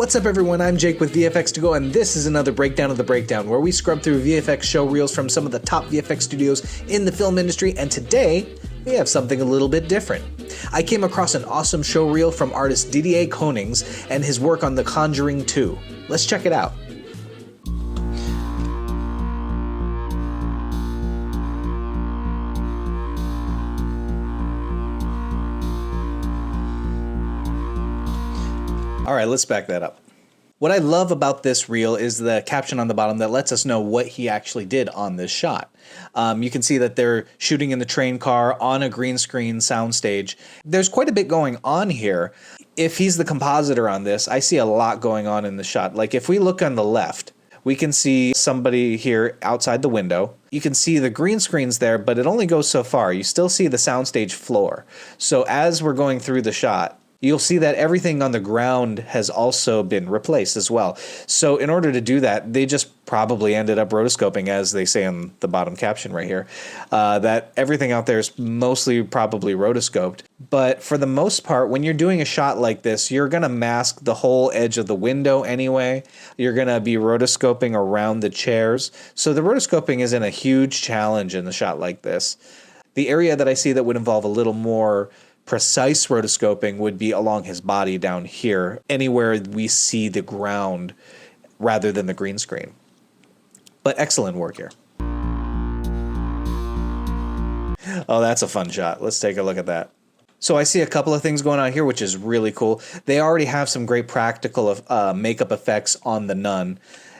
What's up everyone, I'm Jake with VFX2Go and this is another breakdown of the breakdown where we scrub through VFX show reels from some of the top VFX studios in the film industry, and today we have something a little bit different. I came across an awesome show reel from artist Diedier Konings and his work on The Conjuring 2. Let's check it out. Alright, let's back that up. What I love about this reel is the caption on the bottom that lets us know what he actually did on this shot. You can see that they're shooting in the train car on a green screen soundstage. There's quite a bit going on here. If he's the compositor on this, I see a lot going on in the shot. Like if we look on the left, we can see somebody here outside the window. You can see the green screens there, but it only goes so far. You still see the soundstage floor. So as we're going through the shot, you'll see that everything on the ground has also been replaced as well. So in order to do that, they just probably ended up rotoscoping, as they say on the bottom caption right here, that everything out there is mostly probably rotoscoped. But for the most part, when you're doing a shot like this, you're going to mask the whole edge of the window anyway. You're going to be rotoscoping around the chairs. So the rotoscoping isn't a huge challenge in a shot like this. The area that I see that would involve a little more precise rotoscoping would be along his body down here, anywhere we see the ground rather than the green screen. But excellent work here. Oh, that's a fun shot. Let's take a look at that. So I see a couple of things going on here, which is really cool. They already have some great practical makeup effects on the nun,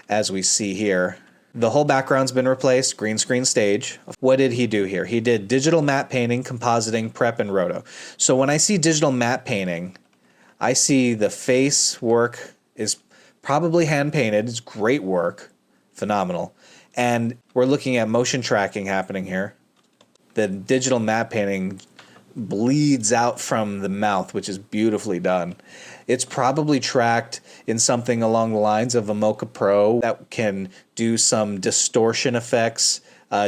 as we see here. The whole background's been replaced, green screen stage. What did he do here? He did digital matte painting, compositing, prep, and roto. So when I see digital matte painting, I see the face work is probably hand painted. It's great work, phenomenal. And we're looking at motion tracking happening here. The digital matte painting bleeds out from the mouth, which is beautifully done. It's probably tracked in something along the lines of a Mocha Pro that can do some distortion effects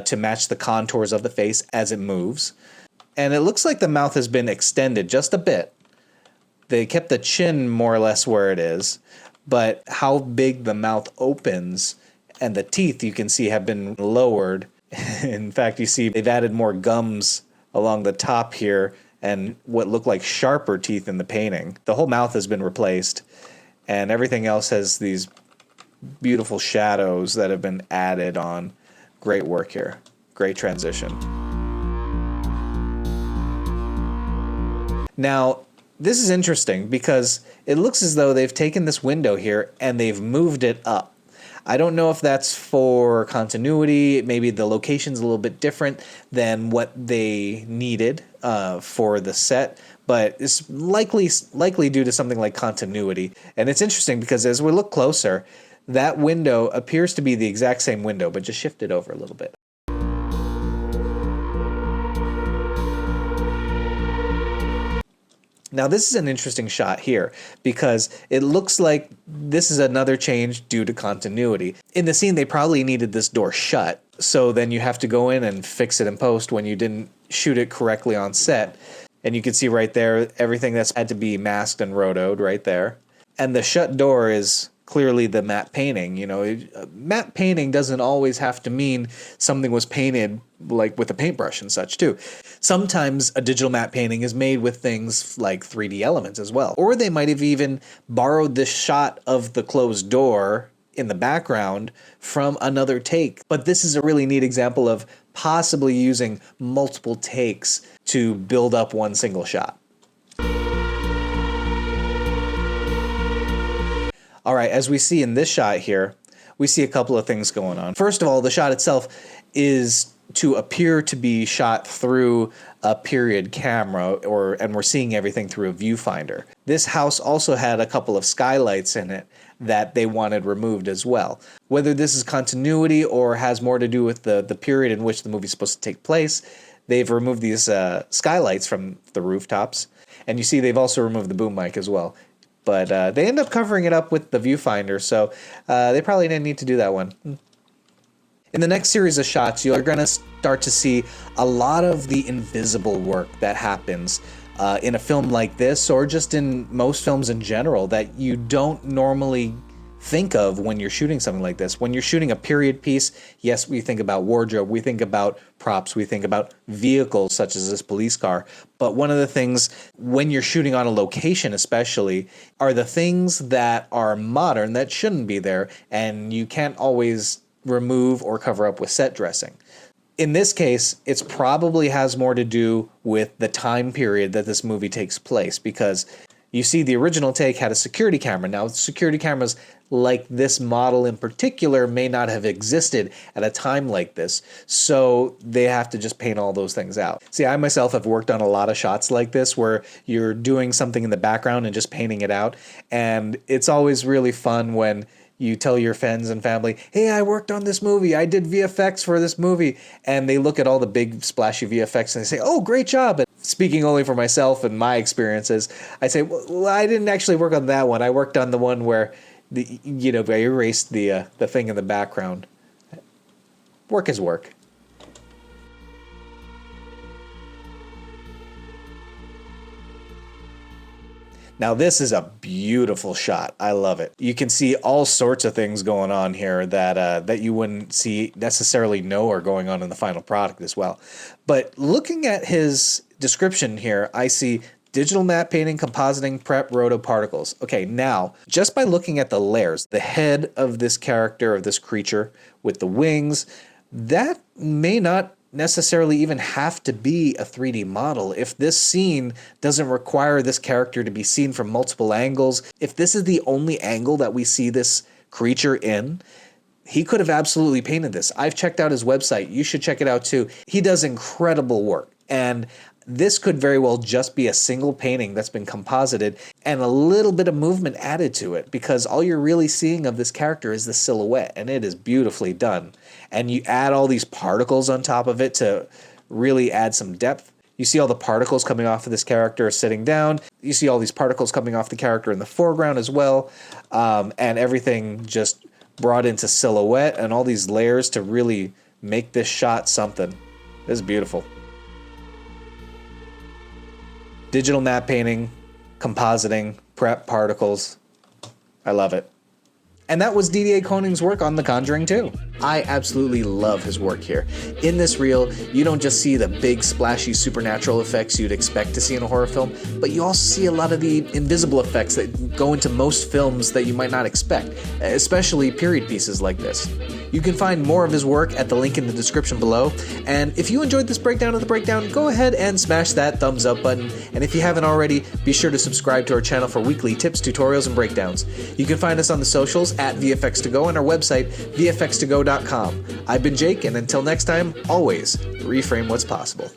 to match the contours of the face as it moves. And it looks like the mouth has been extended just a bit. They kept the chin more or less where it is, but how big the mouth opens and the teeth, you can see, have been lowered. In fact, you see they've added more gums along the top here and what look like sharper teeth in the painting. The whole mouth has been replaced and everything else has these beautiful shadows that have been added on. Great work here. Great transition. Now, this is interesting because it looks as though they've taken this window here and they've moved it up. I don't know if that's for continuity. Maybe the location's a little bit different than what they needed for the set, but it's likely due to something like continuity. And it's interesting because as we look closer, that window appears to be the exact same window, but just shifted over a little bit. Now this is an interesting shot here because it looks like this is another change due to continuity. In the scene they probably needed this door shut, so then you have to go in and fix it in post when you didn't shoot it correctly on set. And you can see right there everything that's had to be masked and rotoed right there. And the shut door is clearly the matte painting. You know, matte painting doesn't always have to mean something was painted like with a paintbrush and such too. Sometimes a digital matte painting is made with things like 3D elements as well. Or they might have even borrowed this shot of the closed door in the background from another take. But this is a really neat example of possibly using multiple takes to build up one single shot. All right, as we see in this shot here, we see a couple of things going on. First of all, the shot itself is to appear to be shot through a period camera, and we're seeing everything through a viewfinder. This house also had a couple of skylights in it that they wanted removed as well. Whether this is continuity or has more to do with the period in which the movie's supposed to take place, they've removed these skylights from the rooftops, and you see they've also removed the boom mic as well. But they end up covering it up with the viewfinder, so they probably didn't need to do that one. In the next series of shots, you're going to start to see a lot of the invisible work that happens in a film like this, or just in most films in general, that you don't normally think of when you're shooting something like this. When you're shooting a period piece, yes, we think about wardrobe, we think about props, we think about vehicles such as this police car. But one of the things when you're shooting on a location especially are the things that are modern that shouldn't be there, and you can't always remove or cover up with set dressing. In this case, it probably has more to do with the time period that this movie takes place, because you see the original take had a security camera. Now, security cameras like this model in particular may not have existed at a time like this, so they have to just paint all those things out. See, I myself have worked on a lot of shots like this where you're doing something in the background and just painting it out, and it's always really fun when you tell your friends and family, hey, I worked on this movie, I did VFX for this movie, and they look at all the big splashy VFX and they say, oh, great job. And speaking only for myself and my experiences, I say, well, I didn't actually work on that one. I worked on the one where I erased the thing in the background. Work is work. Now this is a beautiful shot. I love it. You can see all sorts of things going on here that you wouldn't necessarily know are going on in the final product as well. But looking at his description here, I see digital matte painting, compositing, prep, roto particles. Okay, now, just by looking at the layers, the head of this character, of this creature, with the wings, that may not necessarily even have to be a 3D model. If this scene doesn't require this character to be seen from multiple angles, if this is the only angle that we see this creature in, he could have absolutely painted this. I've checked out his website. You should check it out too. He does incredible work. And this could very well just be a single painting that's been composited and a little bit of movement added to it, because all you're really seeing of this character is the silhouette, and it is beautifully done. And you add all these particles on top of it to really add some depth. You see all the particles coming off of this character sitting down. You see all these particles coming off the character in the foreground as well. And everything just brought into silhouette and all these layers to really make this shot something. This is beautiful. Digital matte painting, compositing, prep, particles. I love it. And that was Diedier Konings' work on The Conjuring 2. I absolutely love his work here. In this reel, you don't just see the big splashy supernatural effects you'd expect to see in a horror film, but you also see a lot of the invisible effects that go into most films that you might not expect, especially period pieces like this. You can find more of his work at the link in the description below, and if you enjoyed this breakdown of the breakdown, go ahead and smash that thumbs up button, and if you haven't already, be sure to subscribe to our channel for weekly tips, tutorials, and breakdowns. You can find us on the socials at VFX2Go and our website, vfx2go.com. I've been Jake, and until next time, always reframe what's possible.